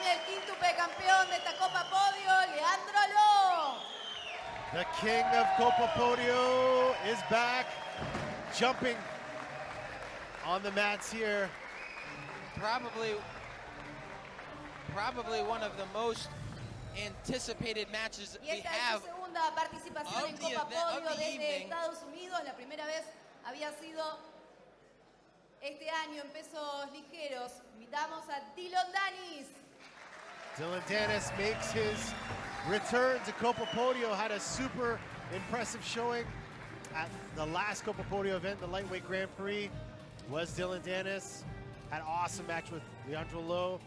España, el quíntuple campeón de esta Copa Podio, Leandro. The king of Copa Podio is back, jumping on the mats here. Probably one of the most anticipated matches Y we esta have es su segunda participación en Copa Podio desde Estados Unidos. La primera vez había sido este año en pesos ligeros. Invitamos a Dillon Danis. Dillon Danis makes his return to Copa Podio. Had a super impressive showing at the last Copa Podio event, the Lightweight Grand Prix. Was Dillon Danis. Had an awesome match with Leandro Lo.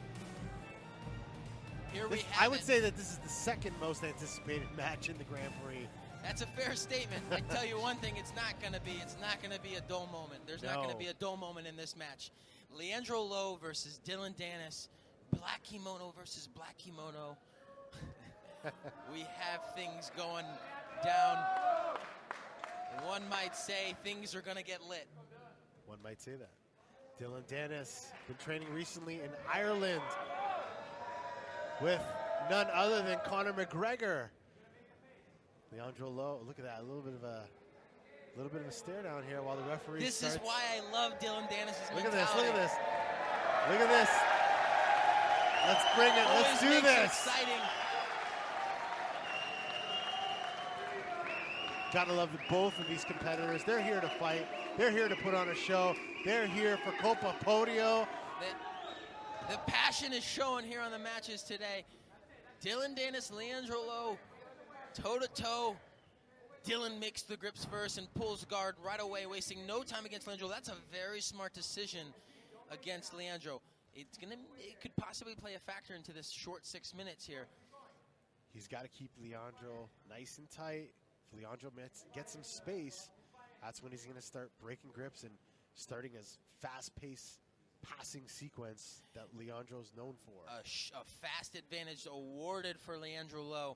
I would say that this is the second most anticipated match in the Grand Prix. That's a fair statement. I tell you one thing, it's not going to be a dull moment. There's not going to be a dull moment in this match. Leandro Lo versus Dillon Danis, black kimono versus black kimono. We have things going down. One might say things are going to get lit. One might say that. Dillon Danis been training recently in Ireland with none other than Conor McGregor. Leandro Lo, look at that, a little bit of a stare down here while the referee starts. This is why I love Dillon Danis' mentality. Look at this, look at this. Look at this. Let's bring it, let's do this. Exciting. Gotta love both of these competitors. They're here to fight. They're here to put on a show. They're here for Copa Podio. The passion is showing here on the matches today. Dillon Danis, Leandro Lo, toe-to-toe. Dillon makes the grips first and pulls guard right away, wasting no time against Leandro. That's a very smart decision against Leandro. It could possibly play a factor into this short 6 minutes here. He's got to keep Leandro nice and tight. If Leandro gets some space, that's when he's going to start breaking grips and starting his fast-paced passing sequence that Leandro's known for. A fast advantage awarded for Leandro Lo.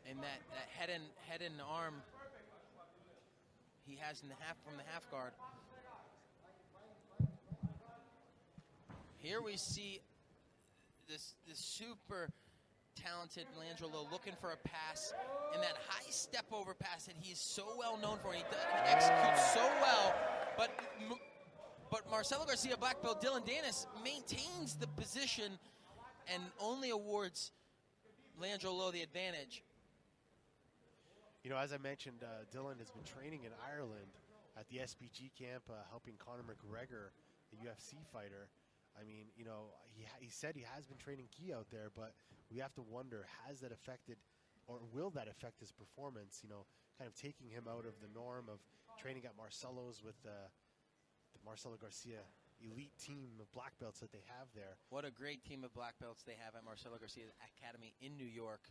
And that head and arm he has in from the half guard. Here we see this super talented Leandro Lo looking for a pass, and that high step over pass that he's so well known for. He executes so well, but Marcelo Garcia, black belt, Dillon Danis maintains the position and only awards Leandro Lo the advantage. You know, as I mentioned, Dillon has been training in Ireland at the SBG camp, helping Conor McGregor, the UFC fighter. I mean, you know, he said he has been training gi out there, but we have to wonder, has that affected, or will that affect his performance? You know, kind of taking him out of the norm of training at Marcelo's with the Marcelo Garcia elite team of black belts that they have there. What a great team of black belts they have at Marcelo Garcia Academy in New York.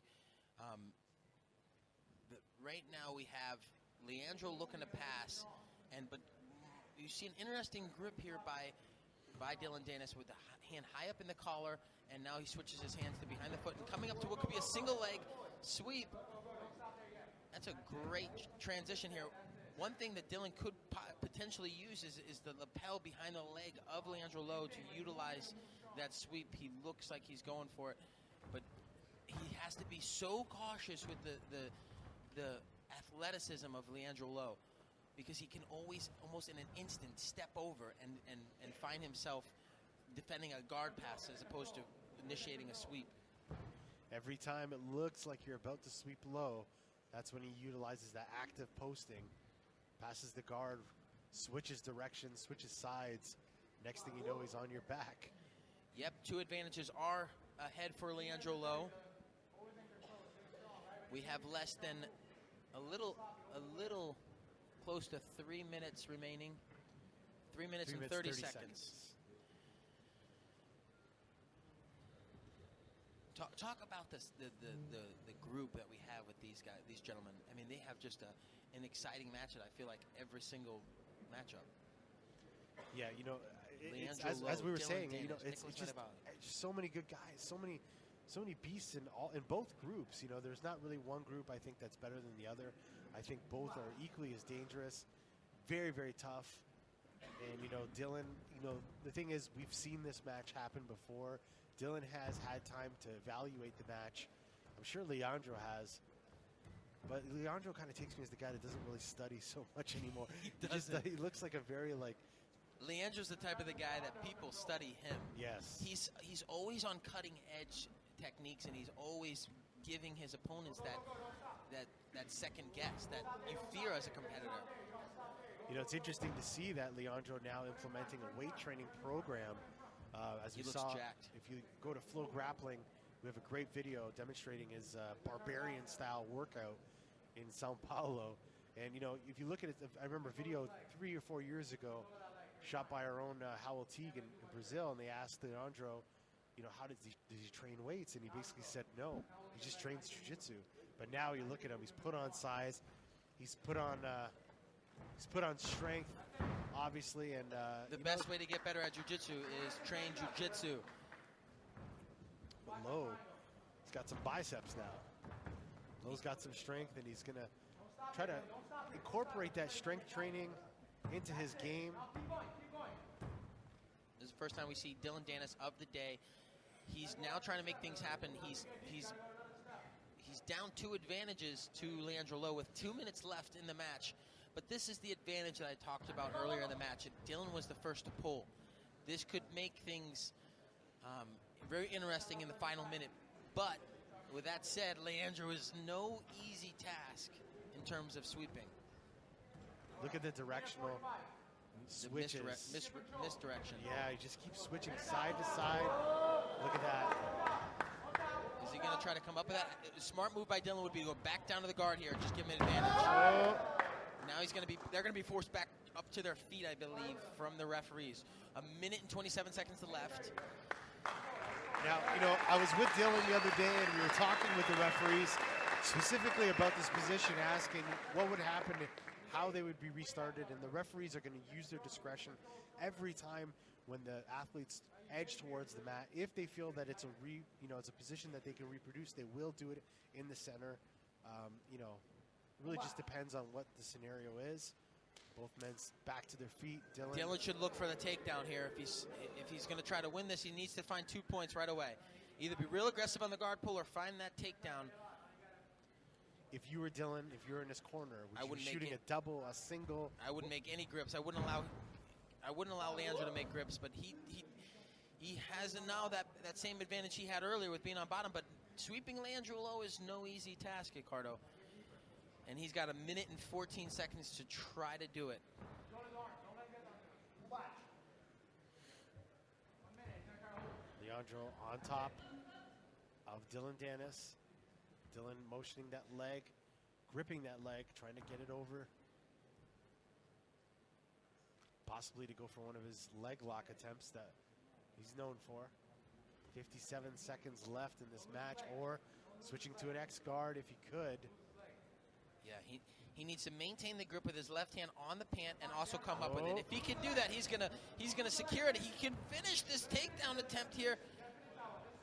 Right now we have Leandro looking to pass, but you see an interesting grip here by Dillon Danis with the hand high up in the collar, and now he switches his hands to behind the foot and coming up to what could be a single leg sweep. That's a great transition here. One thing that Dillon could potentially use is the lapel behind the leg of Leandro Lo to utilize that sweep. He looks like he's going for it, but he has to be so cautious with the athleticism of Leandro Lo, because he can always, almost in an instant, step over and find himself defending a guard pass as opposed to initiating a sweep. Every time it looks like you're about to sweep low, that's when he utilizes that active posting, passes the guard, switches directions, switches sides. Next thing you know, he's on your back. Yep, two advantages are ahead for Leandro Lo. We have less than a little close to 3 minutes remaining. 3 minutes and 30 seconds. Talk about this, the group that we have with these guys, these gentlemen. I mean, they have just an exciting matchup. I feel like every single matchup. Yeah, you know, as we were Dillon saying, Danis, you know, it's just so many good guys, so many beasts in both groups. You know, there's not really one group I think that's better than the other. I think both are equally as dangerous, very, very tough. And, Dillon, the thing is, we've seen this match happen before. Dillon has had time to evaluate the match. I'm sure Leandro has. But Leandro kind of takes me as the guy that doesn't really study so much anymore. He looks like a very, Leandro's the type of the guy that people study him. Yes. He's always on cutting edge techniques, and he's always giving his opponents that second guess that you fear as a competitor. It's interesting to see that Leandro now implementing a weight training program. As He you looks saw, jacked. if you go to Flow Grappling, we have a great video demonstrating his barbarian-style workout in Sao Paulo. And, if you look at it, I remember a video 3 or 4 years ago shot by our own Howell Teague in Brazil, and they asked Leandro, how does he train weights? And he basically said no, he just trains jiu-jitsu. But now you look at him, he's put on size, he's put on strength, obviously, and the best way to get better at jiu-jitsu is train jiu-jitsu. Lowe, he's got some biceps now. Lowe's got some strength, and he's going to try to incorporate that strength training into his game. This is the first time we see Dillon Danis of the day. He's now trying to make things happen. He's down 2 advantages to Leandro Lowe with 2 minutes left in the match. But this is the advantage that I talked about earlier in the match. Dillon was the first to pull. This could make things very interesting in the final minute. But with that said, Leandro is no easy task in terms of sweeping. Look at the directional switches. Misdirection. Yeah, he just keeps switching side to side. Look at that. Is he going to try to come up with that? A smart move by Dillon would be to go back down to the guard here and just give him an advantage. Oh. Now they're going to be forced back up to their feet, I believe, from the referees. 1 minute and 27 seconds left. Now, I was with Dillon the other day, and we were talking with the referees specifically about this position, asking what would happen, how they would be restarted, and the referees are going to use their discretion every time when the athletes edge towards the mat. If they feel that it's it's a position that they can reproduce, they will do it in the center. It really just depends on what the scenario is. Both men's back to their feet. Dillon should look for the takedown here. If he's going to try to win this, he needs to find 2 points right away. Either be real aggressive on the guard pull or find that takedown. If you were Dillon, if you're in his corner, would you be shooting a double, a single? I wouldn't make any grips. I wouldn't allow Leandro to make grips, but he has now that same advantage he had earlier with being on bottom, but sweeping Leandro Lowe is no easy task, Ricardo. And he's got 1 minute and 14 seconds to try to do it. Leandro on top of Dillon Danis. Dillon motioning that leg, gripping that leg, trying to get it over. Possibly to go for one of his leg lock attempts that he's known for. 57 seconds left in this match, or switching to an X guard if he could. Yeah, he needs to maintain the grip with his left hand on the pant and also come up with it. If he can do that, he's gonna secure it. He can finish this takedown attempt here.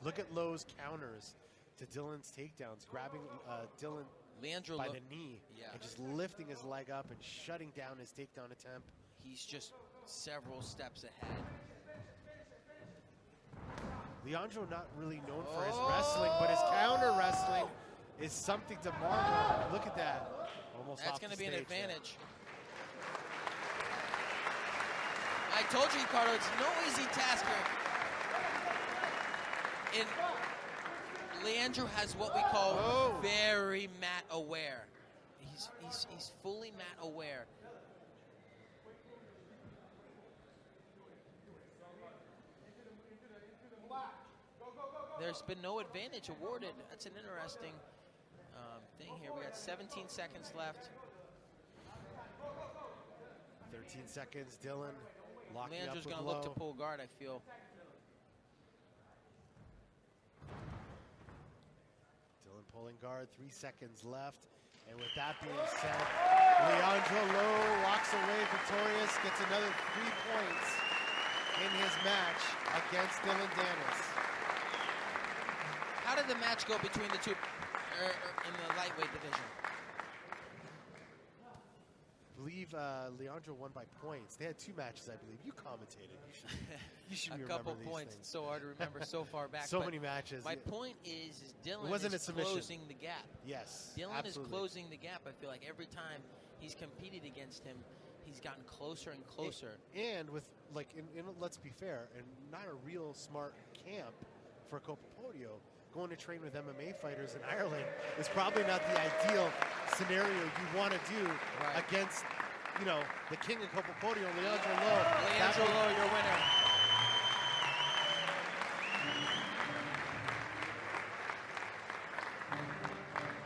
Look at Lowe's counters to Dillon's takedowns, grabbing Leandro by the knee, and just lifting his leg up and shutting down his takedown attempt. He's just several steps ahead. Leandro not really known for his wrestling, but his counter wrestling is something to marvel. Look at that. Almost That's off going to the be an stage advantage. I told you, Ricardo, it's no easy task here. Leandro has what we call very mat aware. He's fully mat aware. There's been no advantage awarded. That's an interesting thing here. We got 17 seconds left. 13 seconds, Dillon locking Leandro's up with going to look to pull guard, I feel. Dillon pulling guard, 3 seconds left. And with that being said, Leandro Lowe walks away victorious, gets another 3 points in his match against Dillon Danis. How did the match go between the two in the lightweight division? believe Leandro won by points. They had 2 matches, I believe. You commentated. You should a remember couple these points. things. It's so hard to remember so far back. So many matches. My point is Dillon wasn't is a submission. closing the gap. Yes, Dillon absolutely. is closing the gap. I feel like every time he's competed against him, he's gotten closer and closer. And with, like, let's be fair, and not a real smart camp for Copa Podio, going to train with MMA fighters in Ireland is probably not the ideal scenario you want to do against, you know, the king of Copa Podio, Leandro Lo. Leandro Lo, your winner.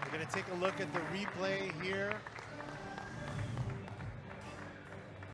We're going to take a look at the replay here.